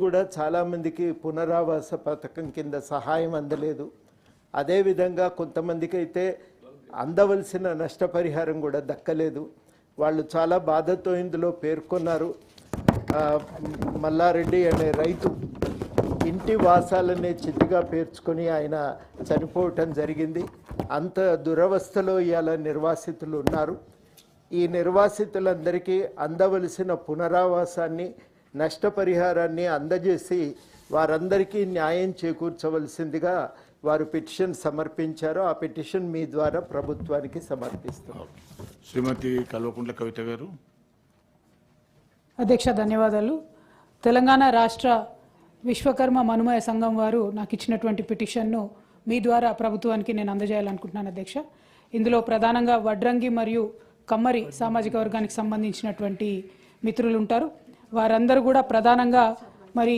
కూడా చాలామందికి పునరావాస పథకం కింద సహాయం అందలేదు. అదేవిధంగా కొంతమందికి అయితే అందవలసిన నష్టపరిహారం కూడా దక్కలేదు. వాళ్ళు చాలా బాధతో ఇందులో పేర్కొన్నారు. మల్లారెడ్డి అనే రైతు ఇంటి వాసాలనే చితిగా పేర్చుకొని ఆయన చనిపోవటం జరిగింది. అంత దురవస్థలో ఇవాళ నిర్వాసితులు ఉన్నారు. ఈ నిర్వాసితులందరికీ అందవలసిన పునరావాసాన్ని, నష్టపరిహారాన్ని అందజేసి వారందరికీ న్యాయం చేకూర్చవలసిందిగా వారు పిటిషన్ సమర్పించారు. ఆ పిటిషన్ మీ ద్వారా ప్రభుత్వానికి సమర్పిస్తున్నారు. శ్రీమతి కల్వకుంట్ల కవిత గారు. అధ్యక్ష, ధన్యవాదాలు. తెలంగాణ రాష్ట్ర విశ్వకర్మ మనుమయ సంఘం వారు నాకు ఇచ్చినటువంటి పిటిషన్ను మీ ద్వారా ప్రభుత్వానికి నేను అందజేయాలనుకుంటున్నాను అధ్యక్ష. ఇందులో ప్రధానంగా వడ్రంగి మరియు కమ్మరి సామాజిక వర్గానికి సంబంధించినటువంటి మిత్రులు ఉంటారు. వారందరూ కూడా ప్రధానంగా మరి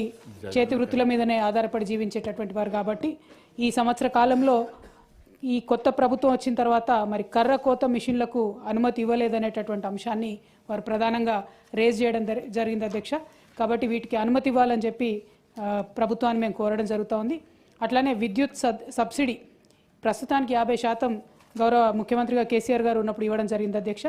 చేతి వృత్తుల మీదనే ఆధారపడి జీవించేటటువంటి వారు కాబట్టి ఈ సంవత్సర కాలంలో ఈ కొత్త ప్రభుత్వం వచ్చిన తర్వాత మరి కర్ర కోత మిషన్లకు అనుమతి ఇవ్వలేదనేటటువంటి అంశాన్ని వారు ప్రధానంగా రేజ్ చేయడం జరిగింది అధ్యక్ష. కాబట్టి వీటికి అనుమతి ఇవ్వాలని చెప్పి ప్రభుత్వాన్ని మేము కోరడం జరుగుతూ ఉంది. అట్లానే విద్యుత్ సబ్సిడీ ప్రస్తుతానికి 50% గౌరవ ముఖ్యమంత్రిగా కేసీఆర్ గారు ఉన్నప్పుడు ఇవ్వడం జరిగింది అధ్యక్ష.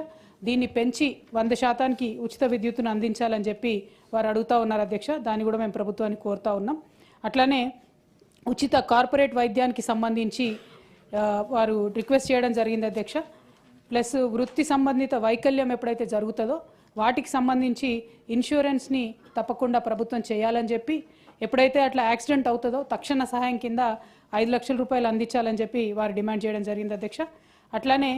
దీన్ని పెంచి 100% ఉచిత విద్యుత్తును అందించాలని చెప్పి వారు అడుగుతూ ఉన్నారు అధ్యక్ష. దాన్ని కూడా మేము ప్రభుత్వాన్ని కోరుతూ ఉన్నాం. అట్లానే ఉచిత కార్పొరేట్ వైద్యానికి సంబంధించి వారు రిక్వెస్ట్ చేయడం జరిగింది అధ్యక్ష. ప్లస్ వృత్తి సంబంధిత వైకల్యం ఎప్పుడైతే జరుగుతుందో వాటికి సంబంధించి ఇన్సూరెన్స్ని తప్పకుండా ప్రభుత్వం చేయాలని చెప్పి, ఎప్పుడైతే అట్లా యాక్సిడెంట్ అవుతుందో తక్షణ సహాయం కింద 5 లక్షల రూపాయలు అందించాలని చెప్పి వారు డిమాండ్ చేయడం జరిగింది అధ్యక్ష. అట్లానే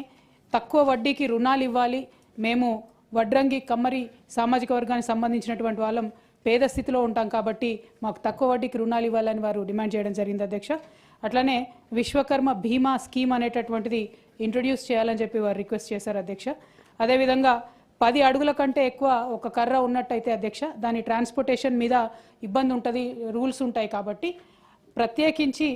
తక్కువ వడ్డీకి రుణాలు ఇవ్వాలి, మేము వడ్రంగి కమ్మరి సామాజిక వర్గానికి సంబంధించినటువంటి వాళ్ళం పేద స్థితిలో ఉంటాం కాబట్టి మాకు తక్కువ వడ్డీకి రుణాలు ఇవ్వాలని వారు డిమాండ్ చేయడం జరిగింది అధ్యక్ష. అట్లానే విశ్వకర్మ బీమా స్కీమ్ అనేటటువంటిది ఇంట్రొడ్యూస్ చేయాలని చెప్పి వారు రిక్వెస్ట్ చేశారు అధ్యక్ష. అదేవిధంగా 10 అడుగుల కంటే ఎక్కువ ఒక కర్ర ఉన్నట్టయితే అధ్యక్ష దాని ట్రాన్స్పోర్టేషన్ మీద ఇబ్బంది ఉంటుంది, రూల్స్ ఉంటాయి కాబట్టి ప్రత్యేకించి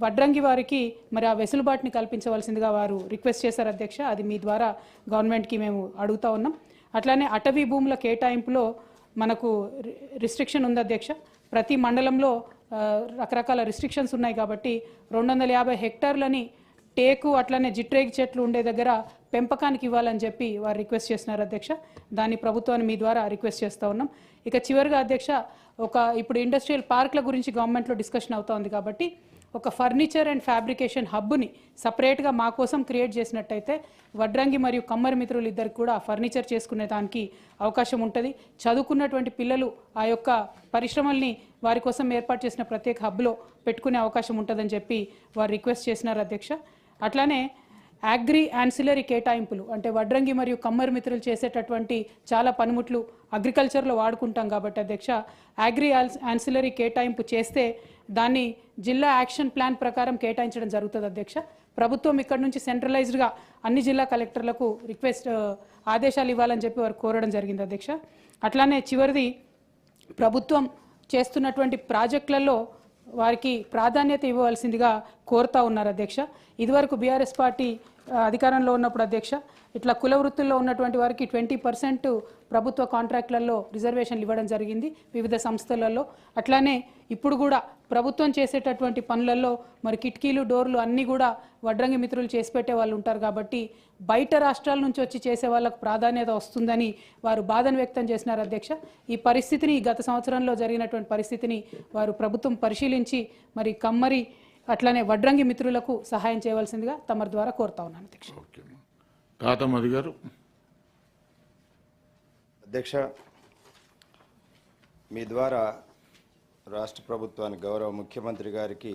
వడ్రంగి వారికి మరి ఆ వెసులుబాటుని కల్పించవలసిందిగా వారు రిక్వెస్ట్ చేశారు అధ్యక్ష. అది మీ ద్వారా గవర్నమెంట్కి మేము అడుగుతూ ఉన్నాం. అట్లానే అటవీ భూముల కేటాయింపులో మనకు రిస్ట్రిక్షన్ ఉంది అధ్యక్ష. ప్రతి మండలంలో రకరకాల రిస్ట్రిక్షన్స్ ఉన్నాయి కాబట్టి 250 హెక్టార్లని టేకు అట్లనే జిట్రేగి చెట్లు ఉండే దగ్గర పెంపకానికి ఇవ్వాలని చెప్పి వారు రిక్వెస్ట్ చేస్తున్నారు అధ్యక్ష. దాన్ని ప్రభుత్వాన్ని మీ ద్వారా రిక్వెస్ట్ చేస్తూ ఉన్నాం. ఇక చివరిగా అధ్యక్ష, ఇప్పుడు ఇండస్ట్రియల్ పార్క్ల గురించి గవర్నమెంట్లో డిస్కషన్ అవుతూ ఉంది కాబట్టి ఒక ఫర్నిచర్ అండ్ ఫ్యాబ్రికేషన్ హబ్ని సపరేట్గా మా కోసం క్రియేట్ చేసినట్టయితే వడ్రంగి మరియు కమ్మరి మిత్రులు ఇద్దరికి కూడా ఫర్నిచర్ చేసుకునే దానికి అవకాశం ఉంటుంది. చదువుకున్నటువంటి పిల్లలు ఆ యొక్క పరిశ్రమల్ని వారి కోసం ఏర్పాటు చేసిన ప్రత్యేక హబ్లో పెట్టుకునే అవకాశం ఉంటుందని చెప్పి వారు రిక్వెస్ట్ చేసినారు అధ్యక్ష. అట్లానే అగ్రి యాన్సిలరీ కేటాయింపులు అంటే వడ్రంగి మరియు కమ్మరి మిత్రులు చేసేటటువంటి చాలా పనిముట్లు అగ్రికల్చర్లో వాడుకుంటాం కాబట్టి అధ్యక్ష అగ్రి యాన్సిలరీ కేటాయింపు చేస్తే దాన్ని జిల్లా యాక్షన్ ప్లాన్ ప్రకారం కేటాయించడం జరుగుతుంది అధ్యక్ష. ప్రభుత్వం ఇక్కడ నుంచి సెంట్రలైజ్డ్గా అన్ని జిల్లా కలెక్టర్లకు ఆదేశాలు ఇవ్వాలని చెప్పి వారు కోరడం జరిగింది అధ్యక్ష. అట్లానే చివరిది, ప్రభుత్వం చేస్తున్నటువంటి ప్రాజెక్టులలో వారికి ప్రాధాన్యత ఇవ్వవలసిందిగా కోరుతా ఉన్నారు అధ్యక్ష. ఇదివరకు బీఆర్ఎస్ పార్టీ అధికారంలో ఉన్నప్పుడు అధ్యక్ష ఇట్లా కుల వృత్తుల్లో ఉన్నటువంటి వారికి 20% ప్రభుత్వ కాంట్రాక్టులలో రిజర్వేషన్లు ఇవ్వడం జరిగింది వివిధ సంస్థలలో. అట్లానే ఇప్పుడు కూడా ప్రభుత్వం చేసేటటువంటి పనులలో మరి కిటికీలు డోర్లు అన్నీ కూడా వడ్రంగి మిత్రులు చేసి పెట్టే వాళ్ళు ఉంటారు కాబట్టి బయట రాష్ట్రాల నుంచి వచ్చి చేసే వాళ్ళకు ప్రాధాన్యత వస్తుందని వారు బాధను వ్యక్తం చేసినారు అధ్యక్ష. ఈ పరిస్థితిని గత సంవత్సరంలో జరిగినటువంటి పరిస్థితిని వారు ప్రభుత్వం పరిశీలించి మరి కమ్మరి అట్లనే వడ్రంగి మిత్రులకు సహాయం చేయవలసిందిగా తమ ద్వారా కోరుతా ఉన్నాను అధ్యక్ష. తాతమది గారు. అధ్యక్ష, మీ ద్వారా రాష్ట్ర ప్రభుత్వానికి గౌరవ ముఖ్యమంత్రి గారికి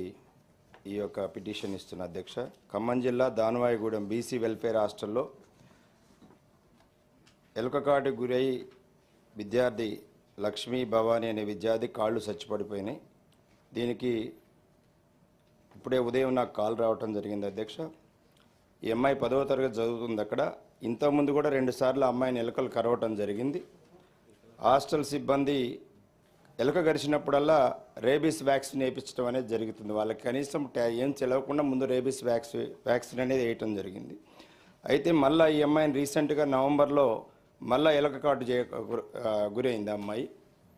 ఈ యొక్క పిటిషన్ ఇస్తున్న అధ్యక్ష. ఖమ్మం జిల్లా దానవాయిగూడెం బీసీ వెల్ఫేర్ హాస్టల్లో ఎలుకకాటు గురై విద్యార్థి లక్ష్మీ భవానీ అనే విద్యార్థి కాళ్ళు చచ్చిపడిపోయినాయి. దీనికి ఇప్పుడే ఉదయం నాకు కాల్ రావటం జరిగింది అధ్యక్ష. ఈ అమ్మాయి 10వ తరగతి చదువుతుంది అక్కడ. ఇంతకుముందు కూడా 2 సార్లు అమ్మాయిని ఎలుకలు కరవటం జరిగింది. హాస్టల్ సిబ్బంది ఎలుక గరిచినప్పుడల్లా రేబీస్ వ్యాక్సిన్ వేయించడం అనేది జరుగుతుంది. వాళ్ళకి కనీసం ఏం తెలియకుండా ముందు రేబీస్ వ్యాక్సిన్ అనేది వేయటం జరిగింది. అయితే మళ్ళీ ఈ అమ్మాయిని రీసెంట్గా నవంబర్లో మళ్ళీ ఎలుక కాటు గురైంది అమ్మాయి.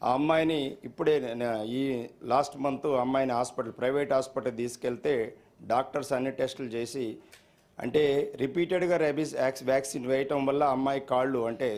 ఆ అమ్మాయిని ఇప్పుడే ఈ లాస్ట్ మంత్ అమ్మాయిని ప్రైవేట్ హాస్పిటల్ తీసుకెళ్తే డాక్టర్స్ అన్ని టెస్టులు చేసి అంటే రిపీటెడ్గా రేబీస్ వ్యాక్సిన్ వేయటం వల్ల అమ్మాయి కాళ్ళు అంటే